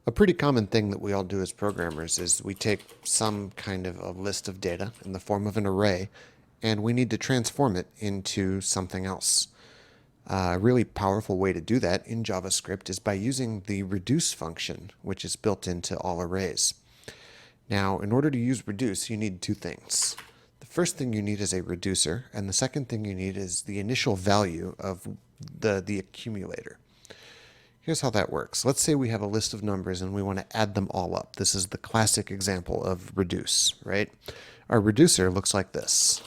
A pretty common thing that we all do as programmers is we take some kind of a list of data in the form of an array, and we need to transform it into something else. A really powerful way to do that in JavaScript is by using the reduce function, which is built into all arrays. Now, in order to use reduce, you need two things. The first thing you need is a reducer, and the second thing you need is the initial value of the accumulator. Here's how that works. Let's say we have a list of numbers and we want to add them all up. This is the classic example of reduce, right? Our reducer looks like this.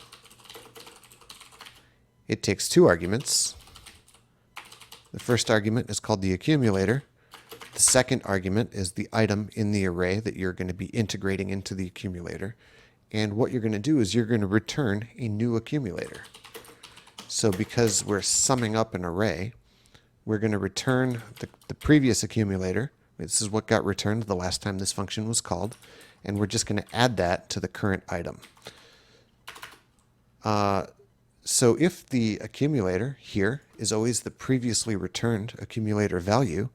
It takes two arguments. The first argument is called the accumulator. The second argument is the item in the array that you're going to be integrating into the accumulator. And what you're going to do is you're going to return a new accumulator. So because we're summing up an array, we're going to return the previous accumulator. This is what got returned the last time this function was called. And we're just going to add that to the current item. So if the accumulator here is always the previously returned accumulator value,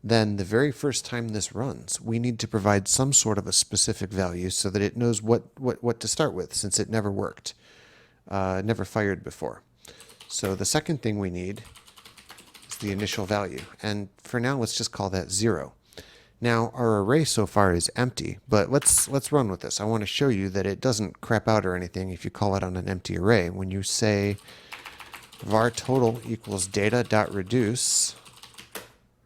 then the very first time this runs, we need to provide some sort of a specific value so that it knows what to start with, since it never worked, never fired before. So the second thing we need is the initial value. And for now, let's just call that 0. Now, our array so far is empty, but let's run with this. I want to show you that it doesn't crap out or anything if you call it on an empty array. When you say var total equals data.reduce,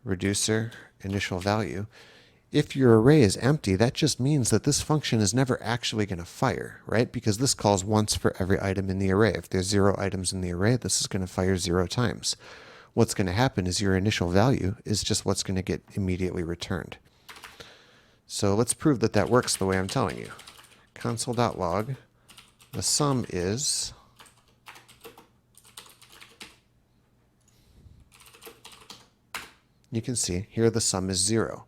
reducer, initial value, if your array is empty, that just means that this function is never actually going to fire, right? Because this calls once for every item in the array. If there's 0 items in the array, this is going to fire 0 times. What's going to happen is your initial value is just what's going to get immediately returned. So let's prove that that works the way I'm telling you. Console.log, the sum is you can see here the sum is 0.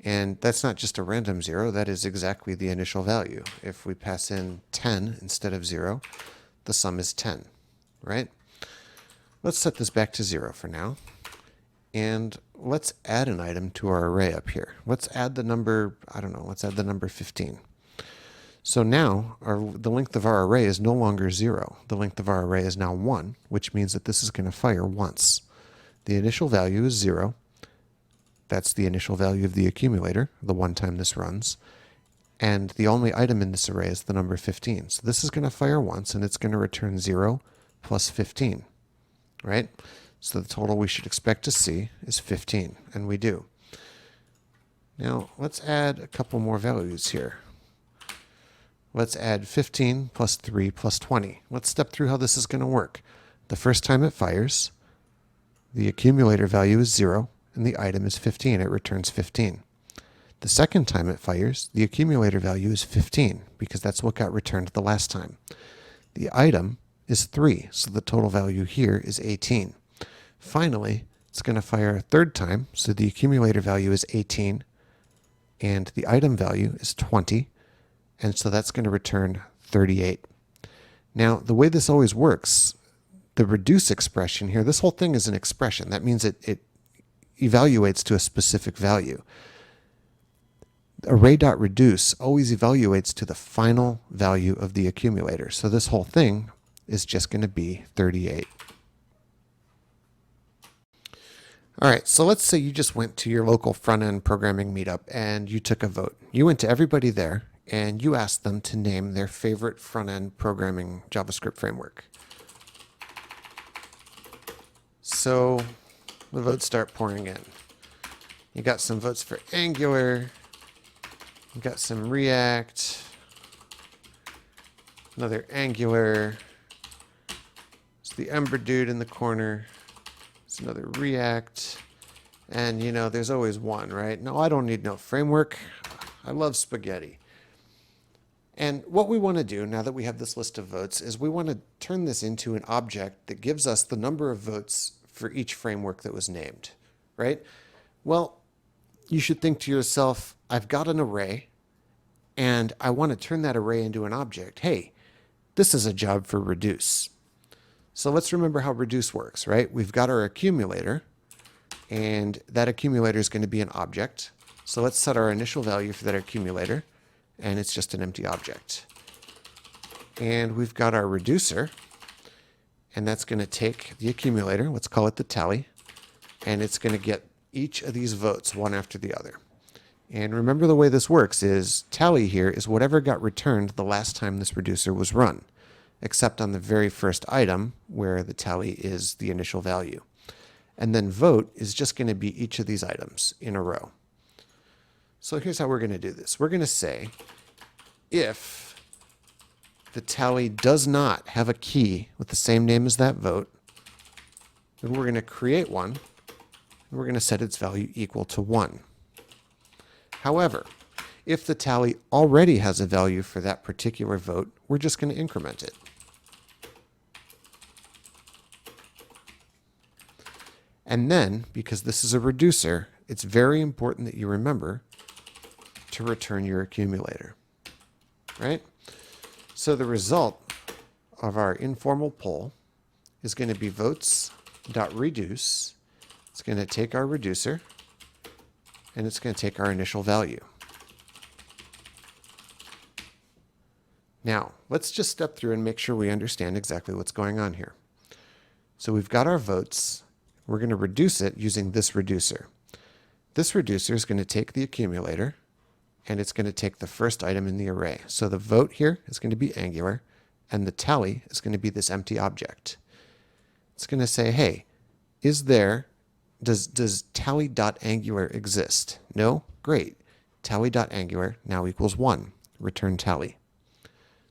And that's not just a random 0, that is exactly the initial value. If we pass in 10 instead of 0, the sum is 10, right? Let's set this back to 0 for now. And let's add an item to our array up here. Let's add the number, I don't know, let's add the number 15. So now the length of our array is no longer 0. The length of our array is now 1, which means that this is going to fire once. The initial value is 0. That's the initial value of the accumulator, the one time this runs. And the only item in this array is the number 15. So this is going to fire once, and it's going to return 0 plus 15, right? So the total we should expect to see is 15, and we do. Now, let's add a couple more values here. Let's add 15 plus 3 plus 20. Let's step through how this is going to work. The first time it fires, the accumulator value is 0, and the item is 15. It returns 15. The second time it fires, the accumulator value is 15, because that's what got returned the last time. The item is 3, so the total value here is 18. Finally, it's going to fire a third time, so the accumulator value is 18, and the item value is 20, and so that's going to return 38. Now, the way this always works, the reduce expression here, this whole thing is an expression. That means it evaluates to a specific value. Array.reduce always evaluates to the final value of the accumulator. So this whole thing is just going to be 38. All right, so let's say you just went to your local front-end programming meetup and you took a vote. You went to everybody there and you asked them to name their favorite front-end programming JavaScript framework. So the votes start pouring in. You got some votes for Angular. You got some React. Another Angular. It's the Ember dude in the corner. It's another React. And, you know, there's always one, right? No, I don't need no framework. I love spaghetti. And what we want to do, now that we have this list of votes, is we want to turn this into an object that gives us the number of votes for each framework that was named, right? Well, you should think to yourself, I've got an array, and I want to turn that array into an object. Hey, this is a job for reduce. So let's remember how reduce works, right? We've got our accumulator, and that accumulator is going to be an object. So let's set our initial value for that accumulator, and it's just an empty object. And we've got our reducer, and that's going to take the accumulator, let's call it the tally, and it's going to get each of these votes one after the other. And remember, the way this works is tally here is whatever got returned the last time this reducer was run, except on the very first item where the tally is the initial value. And then vote is just going to be each of these items in a row. So here's how we're going to do this. We're going to say if the tally does not have a key with the same name as that vote, then we're going to create one, and we're going to set its value equal to 1. However, if the tally already has a value for that particular vote, we're just going to increment it. And then, because this is a reducer, it's very important that you remember to return your accumulator, right? So the result of our informal poll is going to be votes.reduce. It's going to take our reducer, and it's going to take our initial value. Now, let's just step through and make sure we understand exactly what's going on here. So we've got our votes. We're going to reduce it using this reducer. This reducer is going to take the accumulator, and it's going to take the first item in the array. So the vote here is going to be Angular, and the tally is going to be this empty object. It's going to say, hey, does tally.angular exist? No? Great. Tally.angular now equals 1. Return tally.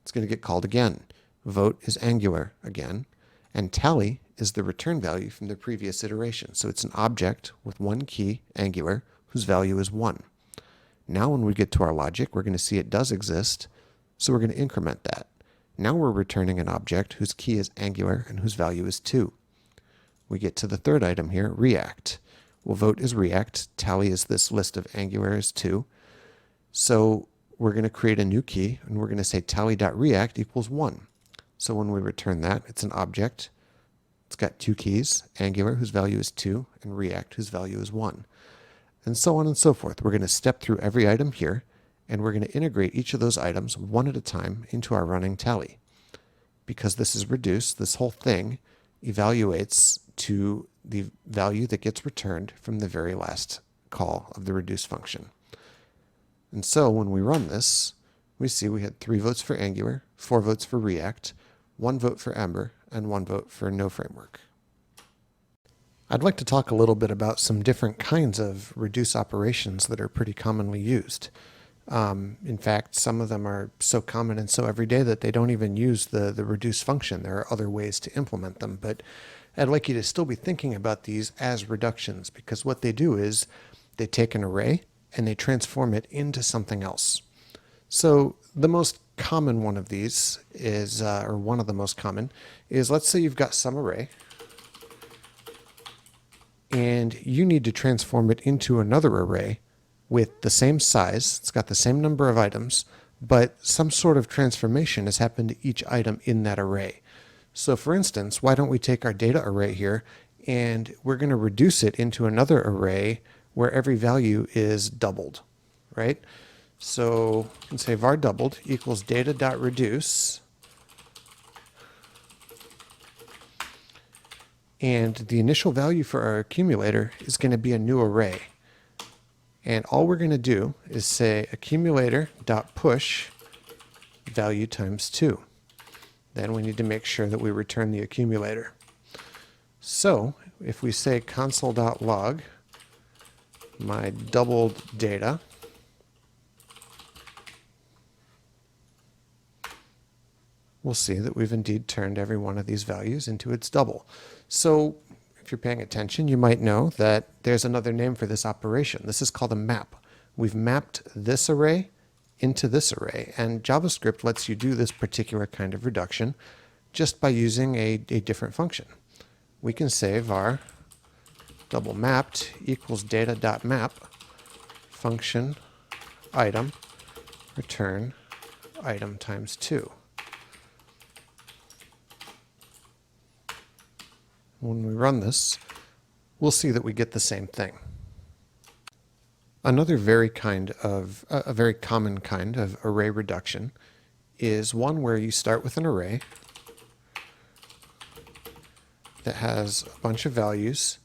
It's going to get called again. Vote is Angular again, and tally is the return value from the previous iteration. So it's an object with one key, Angular, whose value is 1. Now when we get to our logic, we're going to see it does exist, so we're going to increment that. Now we're returning an object whose key is Angular and whose value is 2. We get to the third item here, React. Well, vote is React, tally is this list of Angular is 2. So we're going to create a new key, and we're going to say tally.react equals 1. So when we return that, it's an object. It's got 2 keys, Angular, whose value is 2, and React, whose value is 1. And so on and so forth. We're going to step through every item here, and we're going to integrate each of those items one at a time into our running tally. Because this is reduced, this whole thing evaluates to the value that gets returned from the very last call of the reduce function. And so when we run this, we see we had 3 votes for Angular, 4 votes for React, 1 vote for Ember, and 1 vote for no framework. I'd like to talk a little bit about some different kinds of reduce operations that are pretty commonly used. In fact, some of them are so common and so everyday that they don't even use the reduce function. There are other ways to implement them, but I'd like you to still be thinking about these as reductions, because what they do is they take an array and they transform it into something else. So the most common one of these is, or one of the most common, is let's say you've got some array, and you need to transform it into another array with the same size. It's got the same number of items, but some sort of transformation has happened to each item in that array. So for instance, why don't we take our data array here, and we're going to reduce it into another array where every value is doubled, right? So you can say var doubled equals data.reduce. And the initial value for our accumulator is going to be a new array. And all we're going to do is say accumulator.push value times 2. Then we need to make sure that we return the accumulator. So if we say console.log my doubled data, we'll see that we've indeed turned every one of these values into its double. So if you're paying attention, you might know that there's another name for this operation. This is called a map. We've mapped this array into this array, and JavaScript lets you do this particular kind of reduction just by using a different function. We can say var double mapped equals data.map function item return item times 2. When we run this, we'll see that we get the same thing. Another very common kind of array reduction is one where you start with an array that has a bunch of values,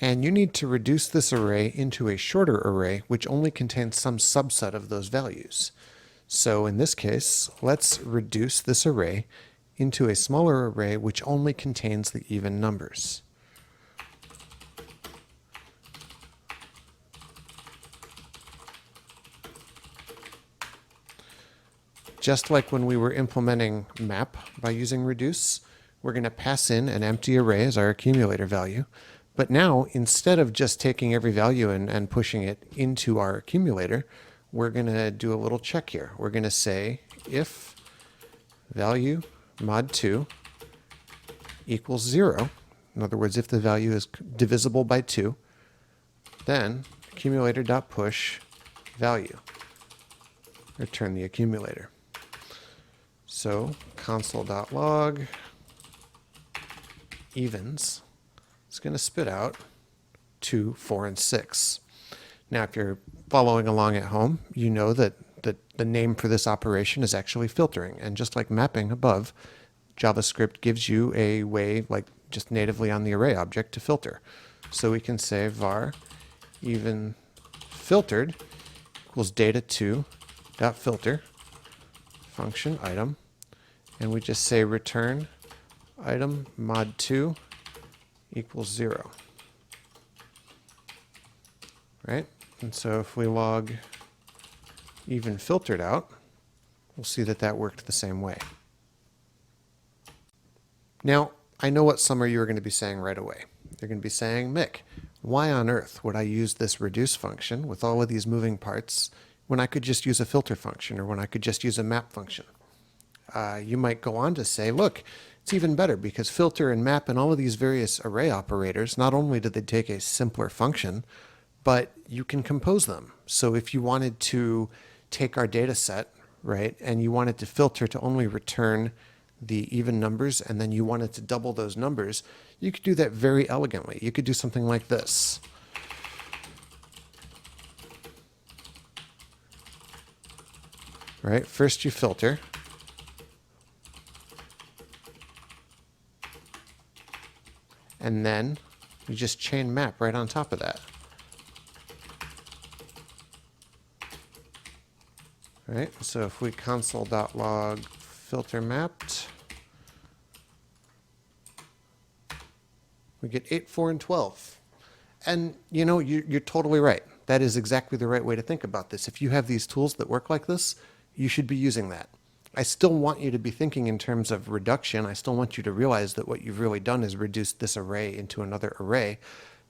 and you need to reduce this array into a shorter array which only contains some subset of those values. So in this case, let's reduce this array into a smaller array which only contains the even numbers. Just like when we were implementing map by using reduce, we're going to pass in an empty array as our accumulator value. But now, instead of just taking every value and pushing it into our accumulator, we're going to do a little check here. We're going to say if value mod 2 equals 0, in other words, if the value is divisible by 2, then accumulator.push value. Return the accumulator. So console.log evens is going to spit out 2, 4, and 6. Now, if you're following along at home, you know that the name for this operation is actually filtering. And just like mapping above, JavaScript gives you a way, like just natively on the array object, to filter. So we can say var even filtered equals data2.filter function item, and we just say return item mod 2 equals 0. Right? And so if we log even filtered out, we'll see that that worked the same way. Now, I know what some of you are going to be saying right away. They're going to be saying, Mick, why on earth would I use this reduce function with all of these moving parts when I could just use a filter function, or when I could just use a map function? You might go on to say, look, it's even better because filter and map and all of these various array operators, not only do they take a simpler function, but you can compose them. So if you wanted to take our data set, right, and you wanted to filter to only return the even numbers, and then you wanted to double those numbers, you could do that very elegantly. You could do something like this. Right? First you filter. And then you just chain map right on top of that. Right? So if we console.log filter mapped, we get 8, 4, and 12. And you know, you're totally right. That is exactly the right way to think about this. If you have these tools that work like this, you should be using that. I still want you to be thinking in terms of reduction. I still want you to realize that what you've really done is reduced this array into another array.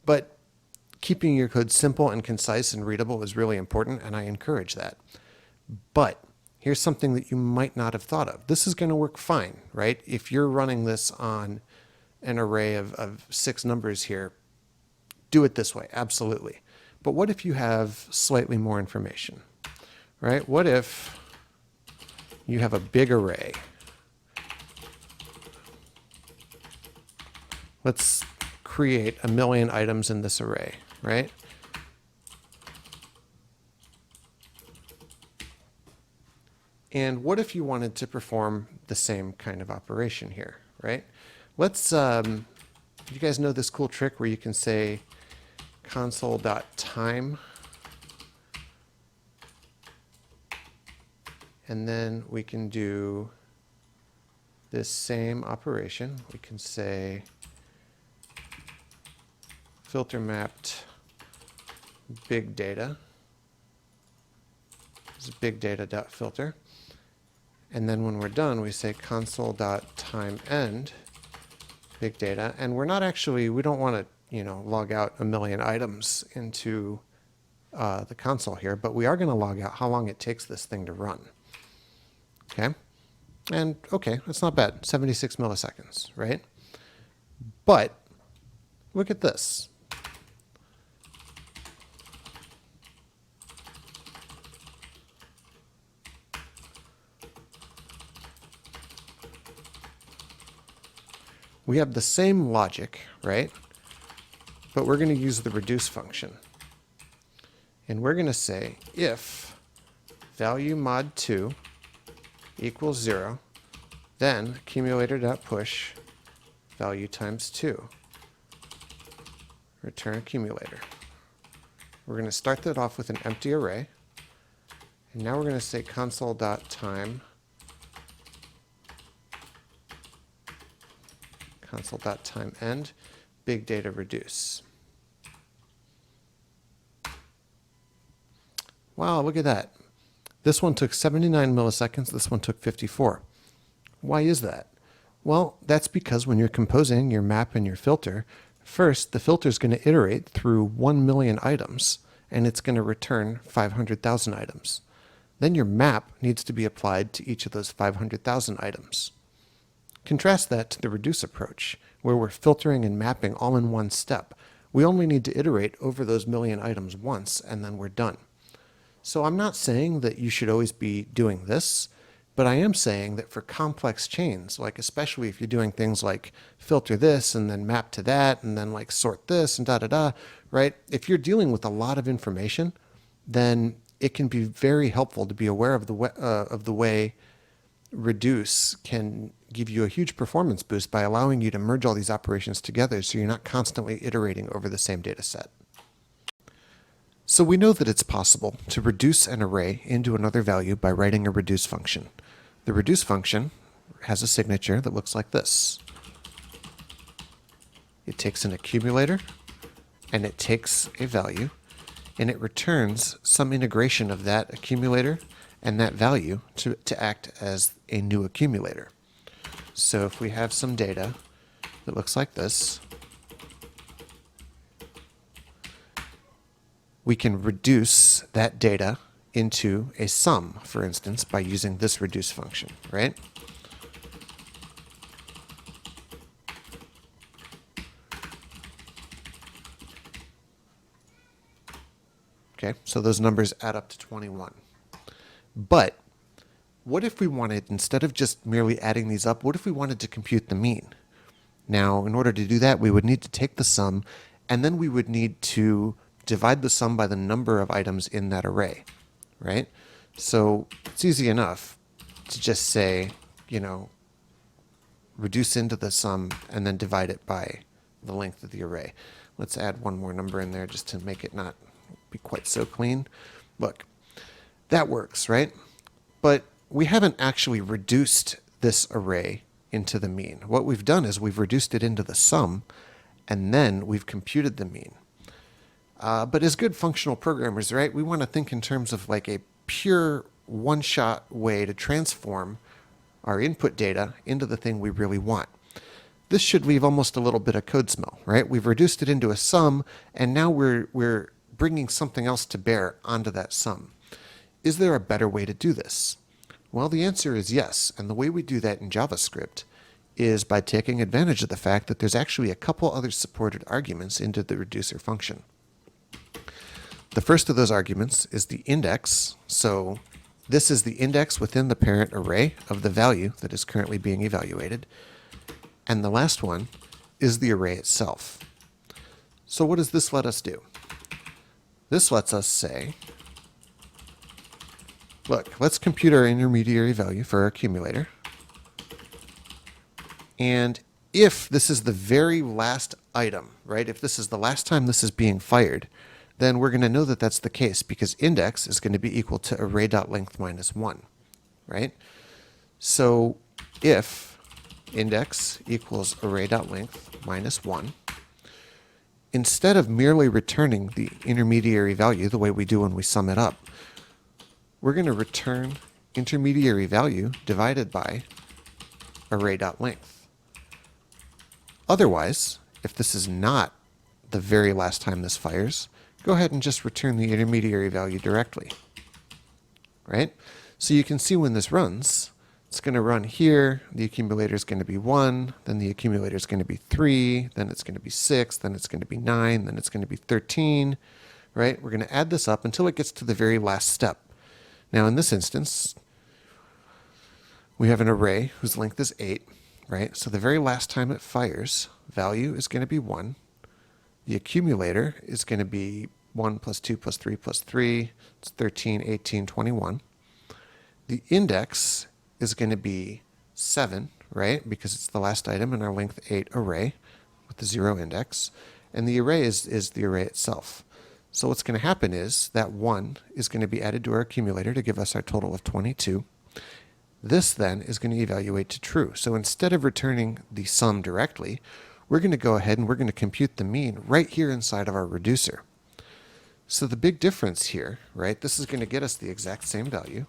But keeping your code simple and concise and readable is really important, and I encourage that. But here's something that you might not have thought of. This is going to work fine, right? If you're running this on an array of 6 numbers here, do it this way, absolutely. But what if you have slightly more information, right? What if you have a big array? Let's create 1 million items in this array, right? And what if you wanted to perform the same kind of operation here, right? Let's, you guys know this cool trick where you can say console.time, and then we can do this same operation. We can say filter mapped big data. This is big data.filter. And then when we're done, we say console.timeEnd big data. And we're not actually, we don't want to, log out 1 million items into the console here, but we are going to log out how long it takes this thing to run. Okay? And okay, that's not bad. 76 milliseconds, right? But look at this. We have the same logic, right? but we're going to use the reduce function. And we're going to say if value mod 2 equals 0, then accumulator.push value times 2. Return accumulator. We're going to start that off with an empty array. And now we're going to say console.time end big data reduce. Wow, look at that. This one took 79 milliseconds, this one took 54. Why is that? Well, that's because when you're composing your map and your filter, first the filter is going to iterate through 1 million items, and it's going to return 500,000 items. Then your map needs to be applied to each of those 500,000 items. Contrast that to the reduce approach, where we're filtering and mapping all in one step. We only need to iterate over those million items once, and then we're done. So I'm not saying that you should always be doing this, but I am saying that for complex chains, like especially if you're doing things like filter this and then map to that and then like sort this and da-da-da, right? If you're dealing with a lot of information, then it can be very helpful to be aware of the way reduce can give you a huge performance boost by allowing you to merge all these operations together so you're not constantly iterating over the same data set. So we know that it's possible to reduce an array into another value by writing a reduce function. The reduce function has a signature that looks like this. It takes an accumulator, and it takes a value, and it returns some integration of that accumulator and that value to act as a new accumulator. So if we have some data that looks like this, we can reduce that data into a sum, for instance, by using this reduce function, right? Okay, so those numbers add up to 21. But what if we wanted, instead of just merely adding these up, what if we wanted to compute the mean? Now, in order to do that, we would need to take the sum, and then we would need to divide the sum by the number of items in that array, right? So it's easy enough to just say, reduce into the sum and then divide it by the length of the array. Let's add one more number in there just to make it not be quite so clean. Look, that works, right? But we haven't actually reduced this array into the mean. What we've done is we've reduced it into the sum, and then we've computed the mean. But as good functional programmers, right, we want to think in terms of like a pure one-shot way to transform our input data into the thing we really want. This should leave almost a little bit of code smell, right? We've reduced it into a sum, and now we're bringing something else to bear onto that sum. Is there a better way to do this? Well, the answer is yes, and the way we do that in JavaScript is by taking advantage of the fact that there's actually a couple other supported arguments into the reducer function. The first of those arguments is the index. So this is the index within the parent array of the value that is currently being evaluated. And the last one is the array itself. So what does this let us do? This lets us say, look, let's compute our intermediary value for our accumulator. And if this is the very last item, right, if this is the last time this is being fired, then we're going to know that that's the case because index is going to be equal to array.length minus 1, right? So if index equals array.length minus 1, instead of merely returning the intermediary value the way we do when we sum it up, we're going to return intermediary value divided by array.length. Otherwise, if this is not the very last time this fires, go ahead and just return the intermediary value directly, right? So you can see when this runs, it's going to run here, the accumulator is going to be 1, then the accumulator is going to be 3, then it's going to be 6, then it's going to be 9, then it's going to be 13, right? We're going to add this up until it gets to the very last step. Now in this instance, we have an array whose length is 8, right? So the very last time it fires, value is going to be 1. The accumulator is going to be 1 plus 2 plus 3 plus 3. It's 13, 18, 21. The index is going to be 7, right? Because it's the last item in our length 8 array with the 0 index. And the array is the array itself. So what's going to happen is that 1 is going to be added to our accumulator to give us our total of 22. This then is going to evaluate to true. So instead of returning the sum directly, we're going to go ahead and we're going to compute the mean right here inside of our reducer. So the big difference here, right, this is going to get us the exact same value.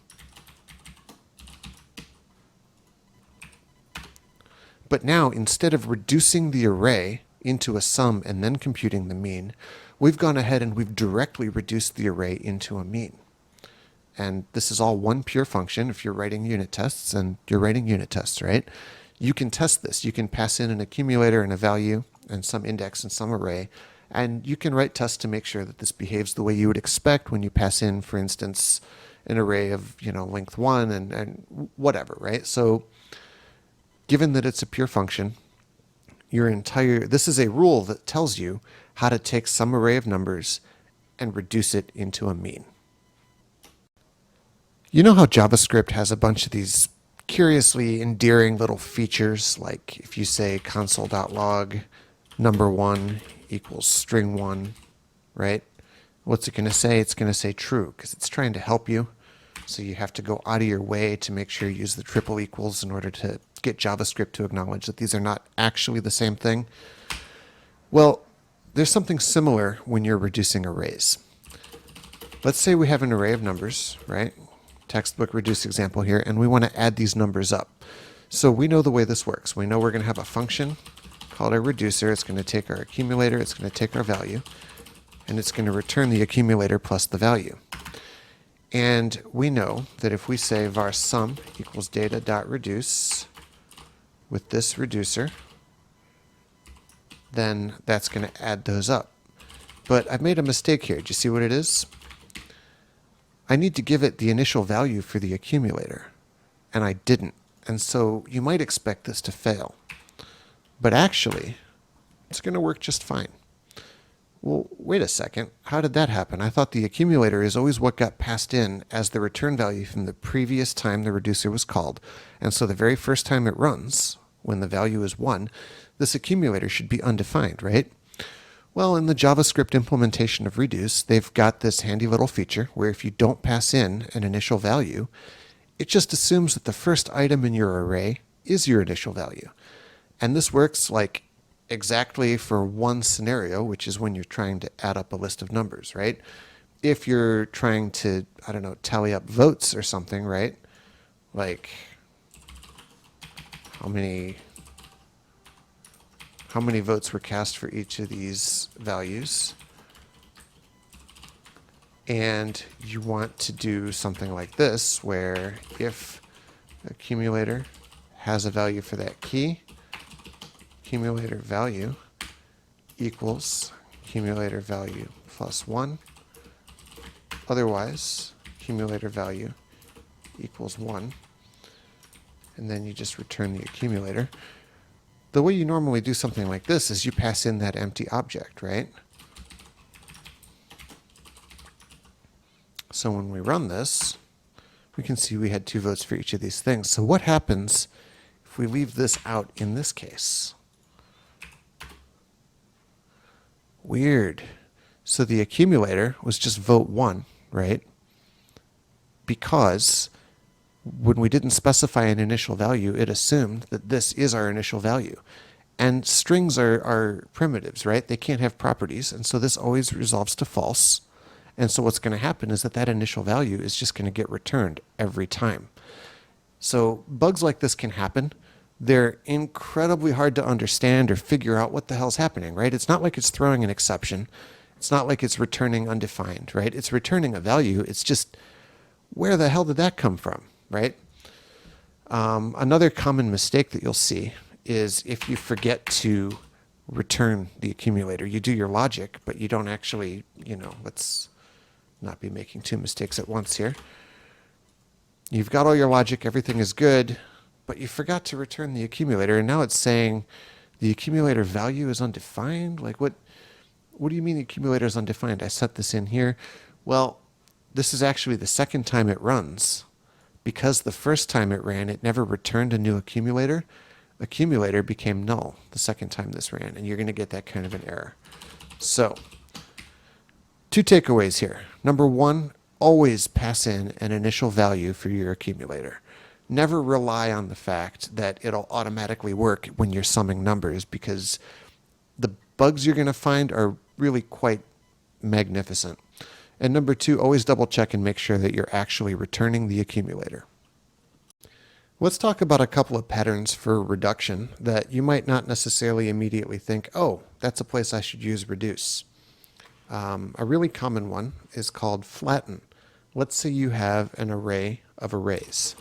But now, instead of reducing the array into a sum and then computing the mean, we've gone ahead and we've directly reduced the array into a mean. And this is all one pure function. If you're writing unit tests, and you're writing unit tests, right? You can test this. You can pass in an accumulator and a value and some index and some array. And you can write tests to make sure that this behaves the way you would expect when you pass in, for instance, an array of, length 1 and whatever, right? So given that it's a pure function, this is a rule that tells you how to take some array of numbers and reduce it into a mean. You know how JavaScript has a bunch of these curiously endearing little features, like if you say console.log number1 equals string1, right? What's it going to say? It's going to say true because it's trying to help you. So you have to go out of your way to make sure you use the triple equals in order to get JavaScript to acknowledge that these are not actually the same thing. Well, there's something similar when you're reducing arrays. Let's say we have an array of numbers, right? Textbook reduce example here, and we want to add these numbers up. So we know the way this works. We know we're going to have a function called a reducer. It's going to take our accumulator, it's going to take our value, and it's going to return the accumulator plus the value. And we know that if we say var sum equals data.reduce with this reducer, then that's going to add those up. But I've made a mistake here. Do you see what it is? I need to give it the initial value for the accumulator, and I didn't. And so you might expect this to fail. But actually, it's going to work just fine. Well, wait a second. How did that happen? I thought the accumulator is always what got passed in as the return value from the previous time the reducer was called. And so the very first time it runs, when the value is 1, this accumulator should be undefined, right? Well, in the JavaScript implementation of reduce, they've got this handy little feature where if you don't pass in an initial value, it just assumes that the first item in your array is your initial value. And this works like exactly for one scenario, which is when you're trying to add up a list of numbers, right? If you're trying to, I don't know, tally up votes or something, right? Like how many votes were cast for each of these values. And you want to do something like this, where if accumulator has a value for that key, accumulator value equals accumulator value plus 1. Otherwise, accumulator value equals 1. And then you just return the accumulator. The way you normally do something like this is you pass in that empty object, right? So when we run this, we can see we had 2 votes for each of these things. So what happens if we leave this out in this case? Weird. So the accumulator was just vote 1, right? Because when we didn't specify an initial value, it assumed that this is our initial value. And strings are primitives, right? They can't have properties, and so this always resolves to false. And so what's going to happen is that initial value is just going to get returned every time. So bugs like this can happen. They're incredibly hard to understand or figure out what the hell's happening, right? It's not like it's throwing an exception. It's not like it's returning undefined, right? It's returning a value. It's just, where the hell did that come from, right? Another common mistake that you'll see is if you forget to return the accumulator. You do your logic, but you don't actually, let's not be making 2 mistakes at once here. You've got all your logic, everything is good, but you forgot to return the accumulator, and now it's saying the accumulator value is undefined. Like what? What do you mean the accumulator is undefined? I set this in here. Well, this is actually the second time it runs. Because the first time it ran, it never returned a new accumulator. Accumulator became null the second time this ran, and you're going to get that kind of an error. So, two takeaways here. Number one, always pass in an initial value for your accumulator. Never rely on the fact that it'll automatically work when you're summing numbers, because the bugs you're going to find are really quite magnificent. And number two, always double check and make sure that you're actually returning the accumulator. Let's talk about a couple of patterns for reduction that you might not necessarily immediately think, oh, that's a place I should use reduce. A really common one is called flatten. Let's say you have an array of arrays,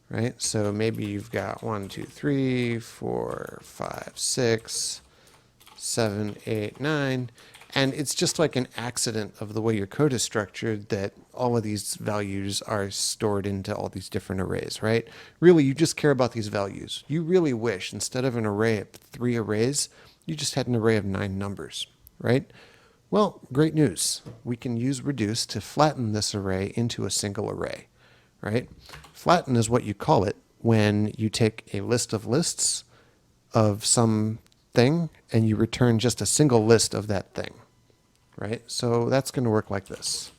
right? So maybe you've got 1, 2, 3, 4, 5, 6, 7, 8, 9, and it's just like an accident of the way your code is structured that all of these values are stored into all these different arrays, right? Really, you just care about these values. You really wish, instead of an array of 3 arrays, you just had an array of 9 numbers, right? Well, great news. We can use reduce to flatten this array into a single array, right? Flatten is what you call it when you take a list of lists of some thing and you return just a single list of that thing, right? So that's going to work like this.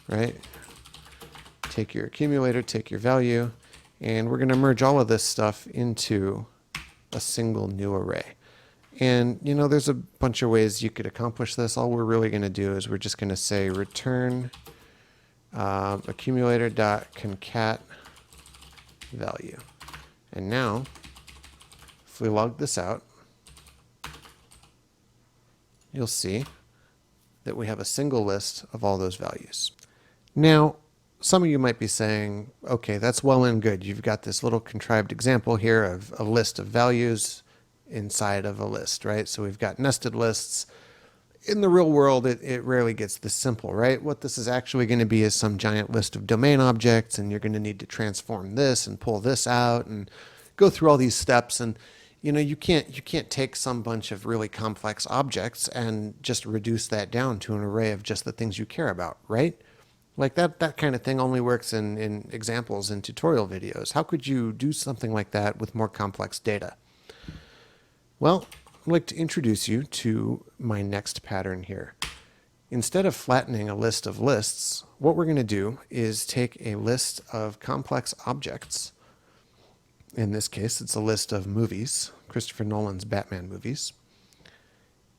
Right? Take your accumulator, take your value, and we're going to merge all of this stuff into a single new array. And, you know, there's a bunch of ways you could accomplish this. All we're really going to do is we're just going to say return accumulator.concat value. And now, if we log this out, you'll see that we have a single list of all those values. Now, some of you might be saying, okay, that's well and good. You've got this little contrived example here of a list of values inside of a list, right? So we've got nested lists. In the real world, it rarely gets this simple, right? What this is actually going to be is some giant list of domain objects, and you're going to need to transform this and pull this out and go through all these steps. And you know, you can't take some bunch of really complex objects and just reduce that down to an array of just the things you care about, right? Like that kind of thing only works in examples in tutorial videos. How could you do something like that with more complex data? Well, I'd like to introduce you to my next pattern here. Instead of flattening a list of lists, what we're going to do is take a list of complex objects. In this case, it's a list of movies, Christopher Nolan's Batman movies.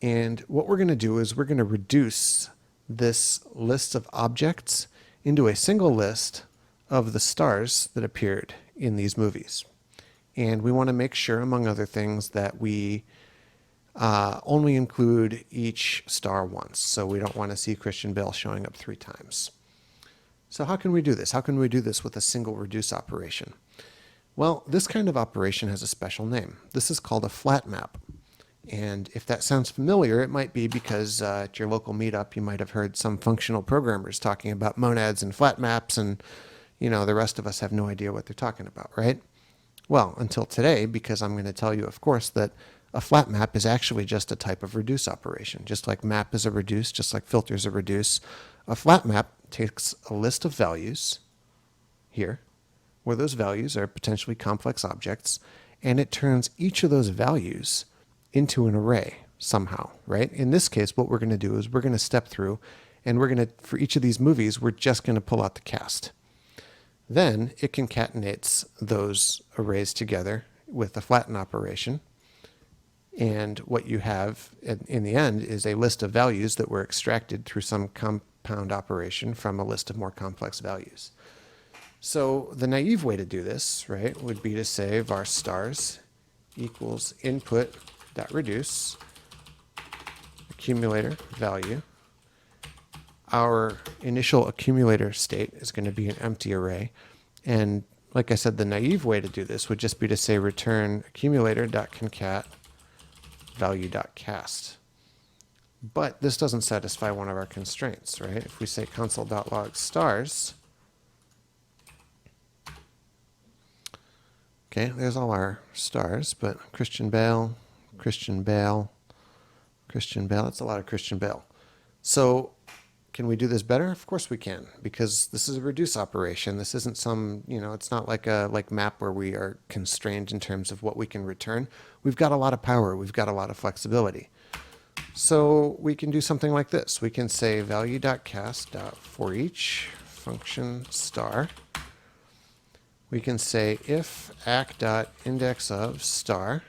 And what we're going to do is we're going to reduce this list of objects into a single list of the stars that appeared in these movies. And we want to make sure, among other things, that we only include each star once. So we don't want to see Christian Bale showing up 3 times. So how can we do this? How can we do this with a single reduce operation? Well, this kind of operation has a special name. This is called a flatmap. And if that sounds familiar, it might be because at your local meetup, you might have heard some functional programmers talking about monads and flat maps, and you know, the rest of us have no idea what they're talking about, right? Well, until today, because I'm going to tell you, of course, that a flat map is actually just a type of reduce operation. Just like map is a reduce, just like filter is a reduce, a flat map takes a list of values here, where those values are potentially complex objects, and it turns each of those values into an array somehow, right? In this case, what we're going to do is we're going to step through, and we're going to, for each of these movies, we're just going to pull out the cast. Then it concatenates those arrays together with a flatten operation. And what you have in the end is a list of values that were extracted through some compound operation from a list of more complex values. So the naive way to do this, right, would be to say var stars equals input.reduce accumulator value. Our initial accumulator state is going to be an empty array. And like I said, the naive way to do this would just be to say return accumulator.concat value.cast. But this doesn't satisfy one of our constraints, right? If we say console.log stars, Okay, there's all our stars, but Christian Bale, Christian Bale, Christian Bale. That's a lot of Christian Bale. So can we do this better? Of course we can, because this is a reduce operation. This isn't some, it's not like a map where we are constrained in terms of what we can return. We've got a lot of power. We've got a lot of flexibility. So we can do something like this. We can say value.cast.forEach function star. We can say if act.index of star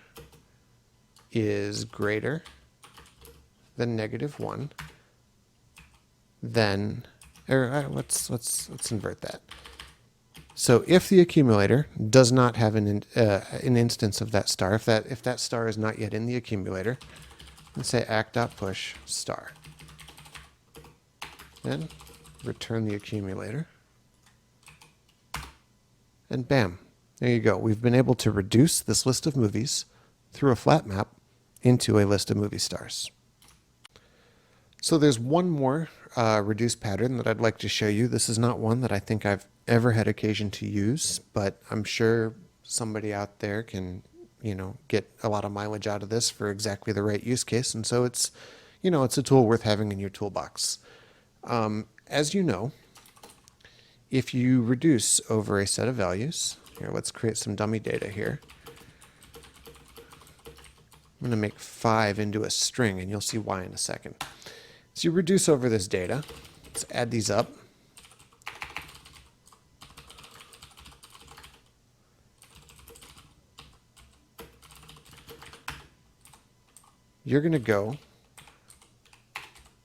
is greater than -1, then, let's invert that. So if the accumulator does not have an instance of that star, if that star is not yet in the accumulator, then say act.push star. Then return the accumulator. And bam, there you go. We've been able to reduce this list of movies through a flat map into a list of movie stars. So there's one more reduce pattern that I'd like to show you. This is not one that I think I've ever had occasion to use, but I'm sure somebody out there can, get a lot of mileage out of this for exactly the right use case. And so it's, it's a tool worth having in your toolbox. As you know, if you reduce over a set of values, here, let's create some dummy data here. I'm going to make 5 into a string, and you'll see why in a second. So you reduce over this data. Let's add these up. You're going to go,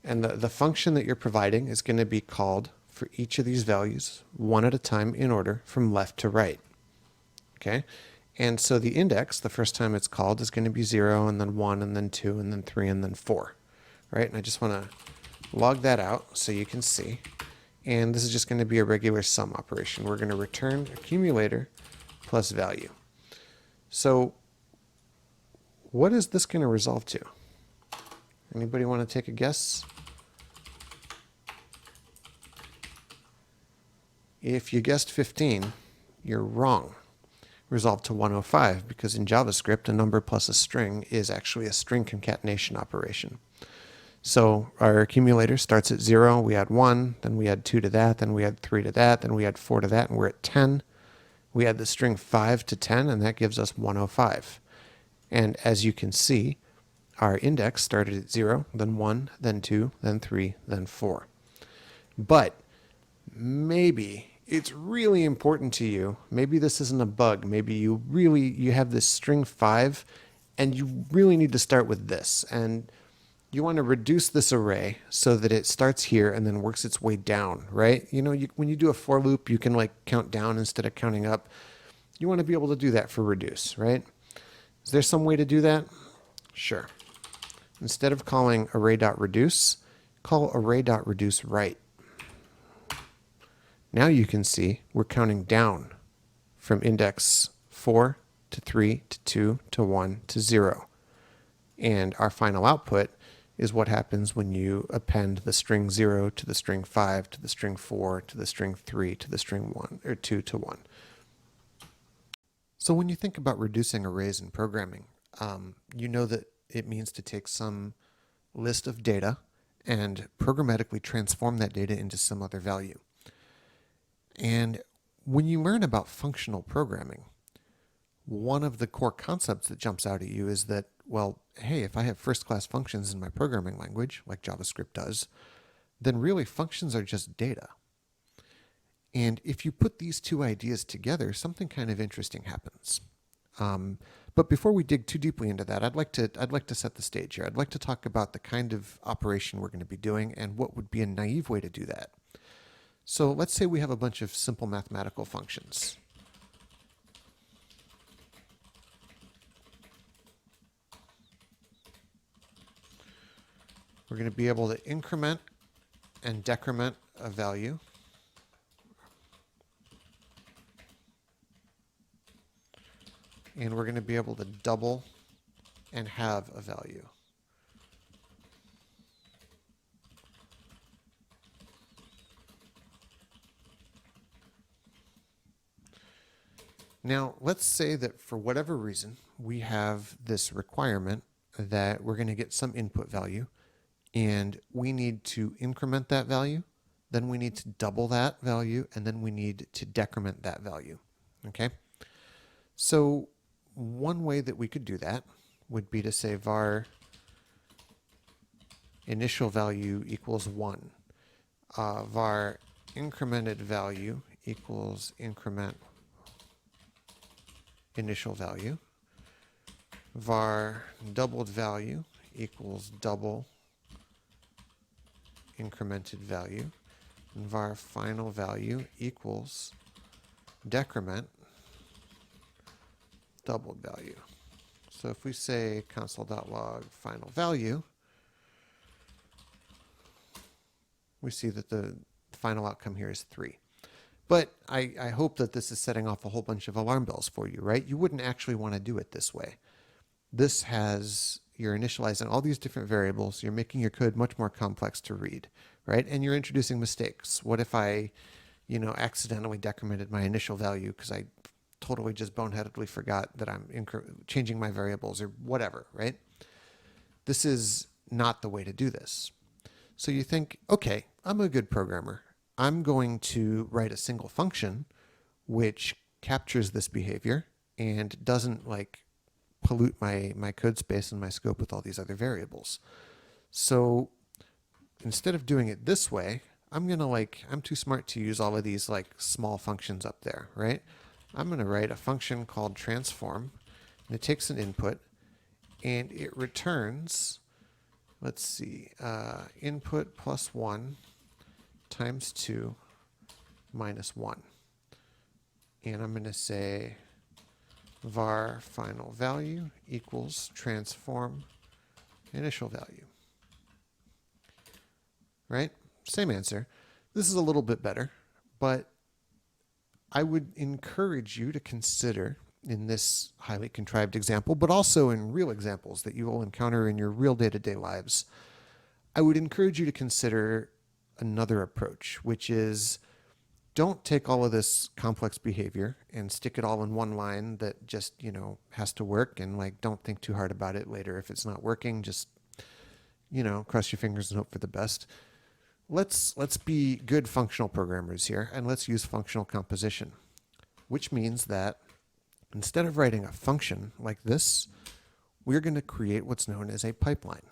and the function that you're providing is going to be called for each of these values, one at a time in order from left to right. Okay? And so the index, the first time it's called, is going to be 0, and then 1, and then 2, and then 3, and then 4. Right? And I just want to log that out so you can see. And this is just going to be a regular sum operation. We're going to return accumulator plus value. So what is this going to resolve to? Anybody want to take a guess? If you guessed 15, you're wrong. Resolve to 105, because in JavaScript, a number plus a string is actually a string concatenation operation. So our accumulator starts at 0, we add 1, then we add 2 to that, then we add 3 to that, then we add 4 to that, and we're at 10. We add the string 5 to 10, and that gives us 105. And as you can see, our index started at 0, then 1, then 2, then 3, then 4. But maybe it's really important to you. Maybe this isn't a bug. Maybe you have this string 5 and you really need to start with this. And you want to reduce this array so that it starts here and then works its way down, right? When you do a for loop, you can count down instead of counting up. You want to be able to do that for reduce, right? Is there some way to do that? Sure. Instead of calling array.reduce, call array.reduceRight. Now you can see we're counting down from index 4 to 3 to 2 to 1 to 0. And our final output is what happens when you append the string 0 to the string 5 to the string 4 to the string 3 to the string 1 or 2 to 1. So when you think about reducing arrays in programming, you know that it means to take some list of data and programmatically transform that data into some other value. And when you learn about functional programming, one of the core concepts that jumps out at you is that, well, hey, if I have first-class functions in my programming language, like JavaScript does, then really functions are just data. And if you put these two ideas together, something kind of interesting happens. But before we dig too deeply into that, I'd like to set the stage here. I'd like to talk about the kind of operation we're going to be doing and what would be a naive way to do that. So let's say we have a bunch of simple mathematical functions. We're going to be able to increment and decrement a value. And we're going to be able to double and have a value. Now, let's say that for whatever reason, we have this requirement that we're going to get some input value, and we need to increment that value, then we need to double that value, and then we need to decrement that value. Okay? So one way that we could do that would be to say var initial value equals 1. Var incremented value equals increment initial value. Var doubled value equals double incremented value. And var final value equals decrement doubled value. So if we say console.log final value, we see that the final outcome here is 3. But I hope that this is setting off a whole bunch of alarm bells for you, right? You wouldn't actually want to do it this way. This has, you're initializing all these different variables. You're making your code much more complex to read, right? And you're introducing mistakes. What if I, accidentally decremented my initial value because I totally just boneheadedly forgot that I'm changing my variables or whatever, right? This is not the way to do this. So you think, okay, I'm a good programmer. I'm going to write a single function which captures this behavior and doesn't pollute my code space and my scope with all these other variables. So instead of doing it this way, I'm too smart to use all of these small functions up there, right? I'm going to write a function called transform, and it takes an input and it returns, let's see, input plus 1 times 2 minus 1. And I'm going to say var final value equals transform initial value. Right? Same answer. This is a little bit better, but I would encourage you to consider in this highly contrived example, but also in real examples that you will encounter in your real day-to-day lives, I would encourage you to consider another approach, which is don't take all of this complex behavior and stick it all in one line that just, has to work, and don't think too hard about it later. If it's not working, just, cross your fingers and hope for the best. Let's be good functional programmers here, and let's use functional composition, which means that instead of writing a function like this, we're going to create what's known as a pipeline.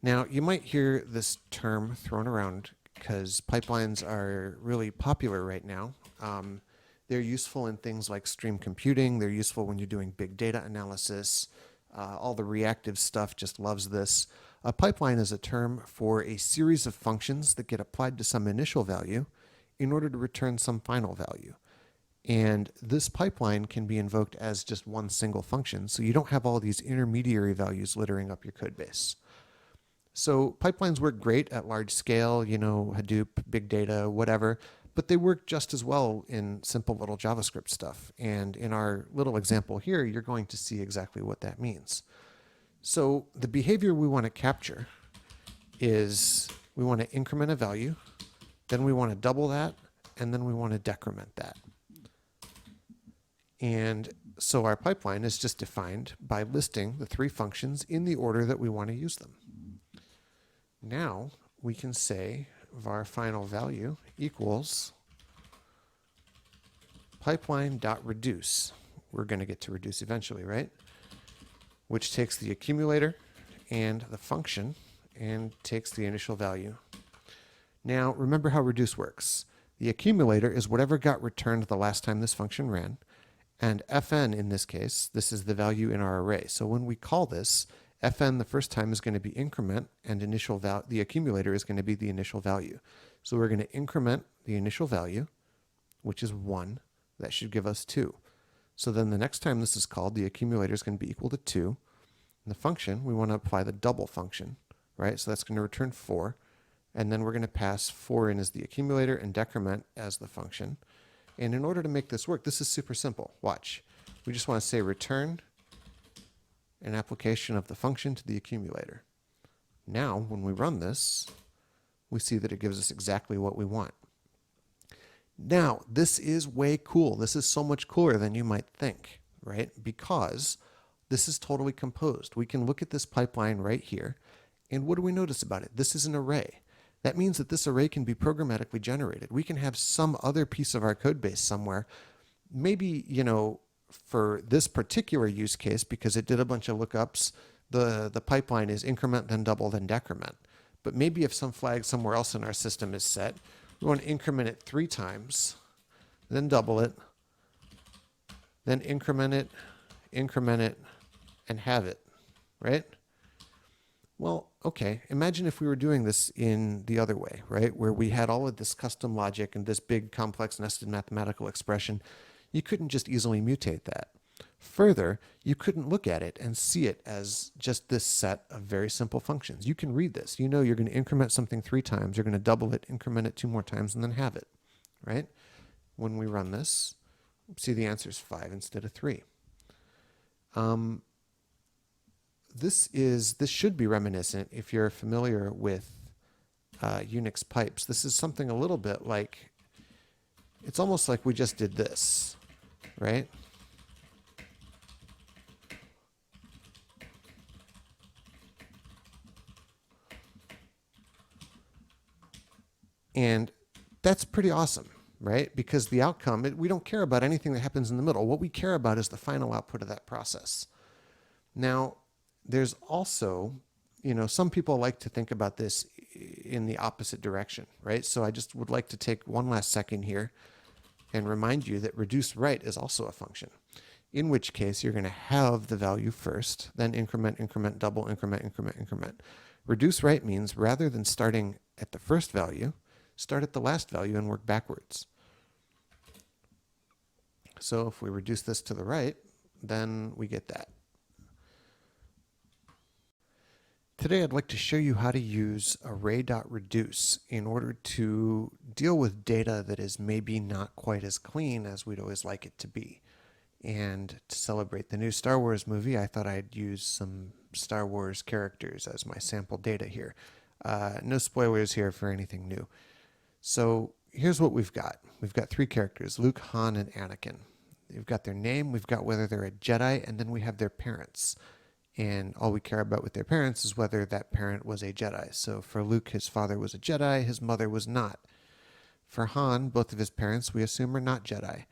Now, you might hear this term thrown around because pipelines are really popular right now. They're useful in things like stream computing. They're useful when you're doing big data analysis. All the reactive stuff just loves this. A pipeline is a term for a series of functions that get applied to some initial value in order to return some final value. And this pipeline can be invoked as just one single function, so you don't have all these intermediary values littering up your code base. So pipelines work great at large scale, Hadoop, big data, whatever, but they work just as well in simple little JavaScript stuff. And in our little example here, you're going to see exactly what that means. So the behavior we want to capture is we want to increment a value, then we want to double that, and then we want to decrement that. And so our pipeline is just defined by listing the 3 functions in the order that we want to use them. Now we can say var final value equals pipeline.reduce. We're going to get to reduce eventually, right? Which takes the accumulator and the function and takes the initial value. Now remember how reduce works. The accumulator is whatever got returned the last time this function ran, and fn in this case, this is the value in our array. So when we call this, fn the first time is going to be increment, and the accumulator is going to be the initial value. So we're going to increment the initial value, which is 1. That should give us 2. So then the next time this is called, the accumulator is going to be equal to 2. And the function, we want to apply the double function, right? So that's going to return 4. And then we're going to pass 4 in as the accumulator and decrement as the function. And in order to make this work, this is super simple. Watch. We just want to say return an application of the function to the accumulator. Now, when we run this, we see that it gives us exactly what we want. Now, this is way cool. This is so much cooler than you might think, right? Because this is totally composed. We can look at this pipeline right here, and what do we notice about it? This is an array. That means that this array can be programmatically generated. We can have some other piece of our code base somewhere, maybe, for this particular use case, because it did a bunch of lookups, the pipeline is increment, then double, then decrement. But maybe if some flag somewhere else in our system is set, we want to increment it 3 times, then double it, then increment it, and have it, right? Well, okay, imagine if we were doing this in the other way, right? Where we had all of this custom logic and this big complex nested mathematical expression. You couldn't just easily mutate that. Further, you couldn't look at it and see it as just this set of very simple functions. You can read this. You know you're going to increment something 3 times, you're going to double it, increment it 2 more times, and then have it, right? When we run this, see the answer is 5 instead of 3. This should be reminiscent, if you're familiar with Unix pipes. This is something a little bit like, it's almost like we just did this, right? And that's pretty awesome, right? Because the outcome, we don't care about anything that happens in the middle. What we care about is the final output of that process. Now, there's also, some people like to think about this in the opposite direction, right? So I just would like to take one last second here and remind you that reduceright is also a function, in which case you're going to have the value first, then increment, double, increment. Reduceright means rather than starting at the first value, start at the last value and work backwards. So if we reduce this to the right, then we get that. Today I'd like to show you how to use array.reduce in order to deal with data that is maybe not quite as clean as we'd always like it to be. And to celebrate the new Star Wars movie, I thought I'd use some Star Wars characters as my sample data here. No spoilers here for anything new. So here's what we've got. We've got 3 characters, Luke, Han, and Anakin. We've got their name, we've got whether they're a Jedi, and then we have their parents. And all we care about with their parents is whether that parent was a Jedi. So for Luke, his father was a Jedi, his mother was not. For Han, both of his parents, we assume, are not Jedi.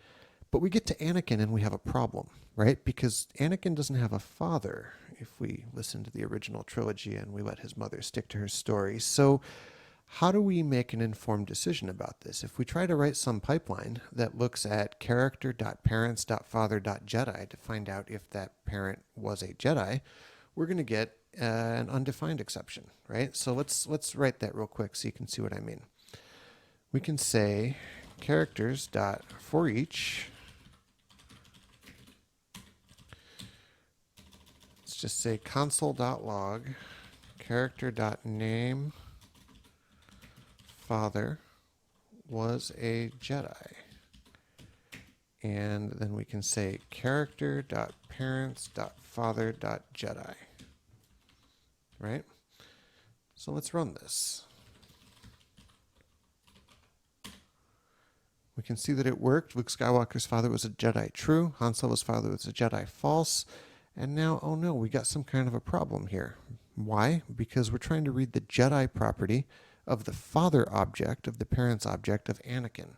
But we get to Anakin and we have a problem, right? Because Anakin doesn't have a father, if we listen to the original trilogy and we let his mother stick to her story. So how do we make an informed decision about this? If we try to write some pipeline that looks at character.parents.father.jedi to find out if that parent was a Jedi, we're going to get an undefined exception, right? So let's write that real quick so you can see what I mean. We can say characters.forEach. Let's just say console.log character.name father was a Jedi. And then we can say character.parents.father.jedi. Right? So let's run this. We can see that it worked. Luke Skywalker's father was a Jedi, true. Han Solo's father was a Jedi, false. And now, oh no, we got some kind of a problem here. Why? Because we're trying to read the Jedi property of the father object, of the parents object of Anakin.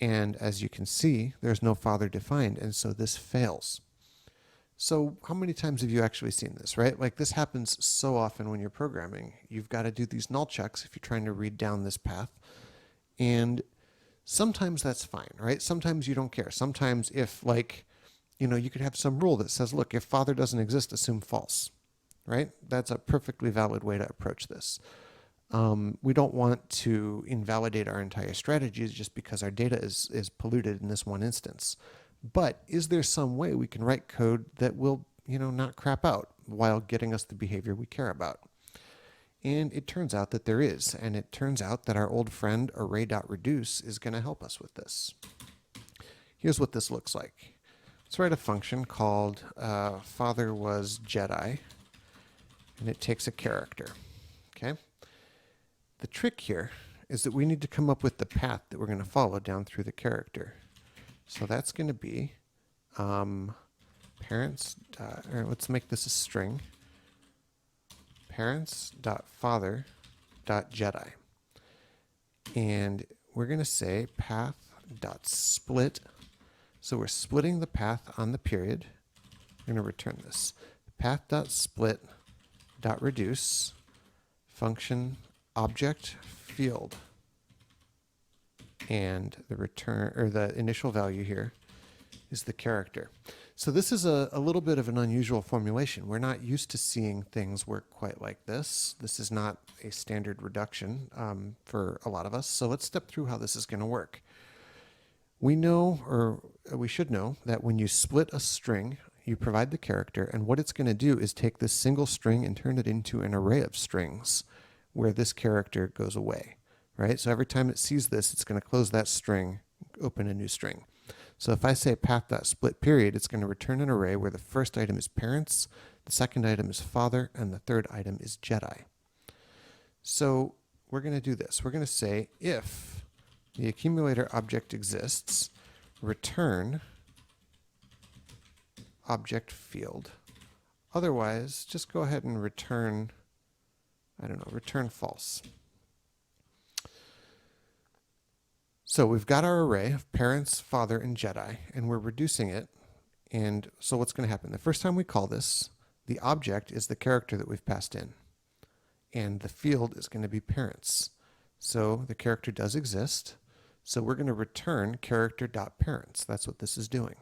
And as you can see, there's no father defined, and so this fails. So how many times have you actually seen this, right? Like this happens so often when you're programming. You've got to do these null checks if you're trying to read down this path. And sometimes that's fine, right? Sometimes you don't care. Sometimes if you could have some rule that says, look, if father doesn't exist, assume false, right? That's a perfectly valid way to approach this. We don't want to invalidate our entire strategies just because our data is polluted in this one instance. But is there some way we can write code that will, not crap out while getting us the behavior we care about? And it turns out that there is. And it turns out that our old friend array.reduce is going to help us with this. Here's what this looks like. Let's write a function called father was Jedi. And it takes a character. Okay? The trick here is that we need to come up with the path that we're going to follow down through the character. So that's going to be parents, or let's make this a string, parents.father.Jedi. And we're going to say path.split. So we're splitting the path on the period. We're going to return this. Path.split.reduce function object field. And the return, or the initial value here, is the character. So this is a little bit of an unusual formulation. We're not used to seeing things work quite like this. This is not a standard reduction for a lot of us. So let's step through how this is going to work. We know, or we should know, that when you split a string, you provide the character, and what it's going to do is take this single string and turn it into an array of strings where this character goes away, right? So every time it sees this, it's going to close that string, open a new string. So if I say path.split period, it's going to return an array where the first item is parents, the second item is father, and the third item is Jedi. So we're going to do this. We're going to say if the accumulator object exists, return object field. Otherwise, just go ahead and return, return false. So we've got our array of parents, father, and Jedi, and we're reducing it. And so what's going to happen? The first time we call this, the object is the character that we've passed in. And the field is going to be parents. So the character does exist. So we're going to return character.parents. That's what this is doing,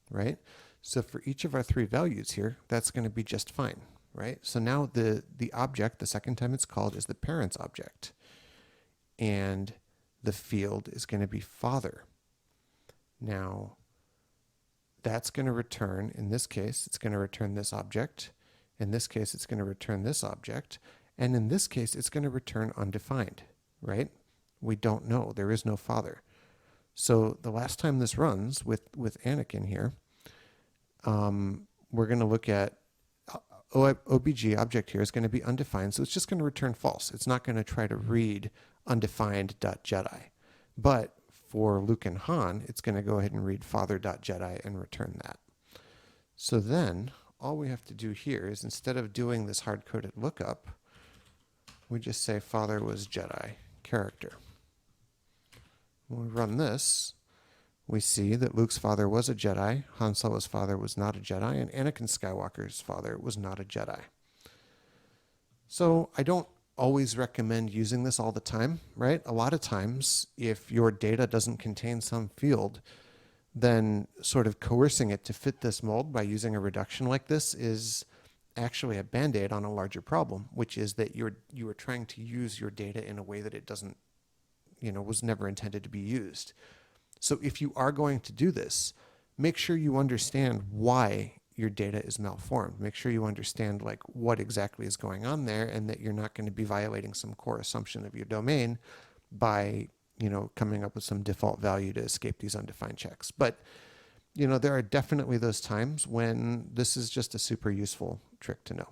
right? So for each of our three values here, that's going to be just fine, right? So now the object, the second time it's called, is the parents object. And the field is going to be father. Now, that's going to return, in this case, it's going to return this object. In this case, it's going to return this object. And in this case, it's going to return undefined, right? We don't know. There is no father. So the last time this runs with Anakin here, we're going to look at OBG object here is going to be undefined, so it's just going to return false. It's not going to try to read undefined.Jedi. But for Luke and Han, it's going to go ahead and read father.Jedi and return that. So then all we have to do here is, instead of doing this hard-coded lookup, we just say father was Jedi character. When we run this, we see that Luke's father was a Jedi, Han Solo's father was not a Jedi, and Anakin Skywalker's father was not a Jedi. So I don't always recommend using this all the time, right? A lot of times, if your data doesn't contain some field, then sort of coercing it to fit this mold by using a reduction like this is actually a band-aid on a larger problem, which is that you are trying to use your data in a way that it doesn't, was never intended to be used. So if you are going to do this, make sure you understand why your data is malformed. Make sure you understand what exactly is going on there, and that you're not going to be violating some core assumption of your domain by, coming up with some default value to escape these undefined checks. But, there are definitely those times when this is just a super useful trick to know.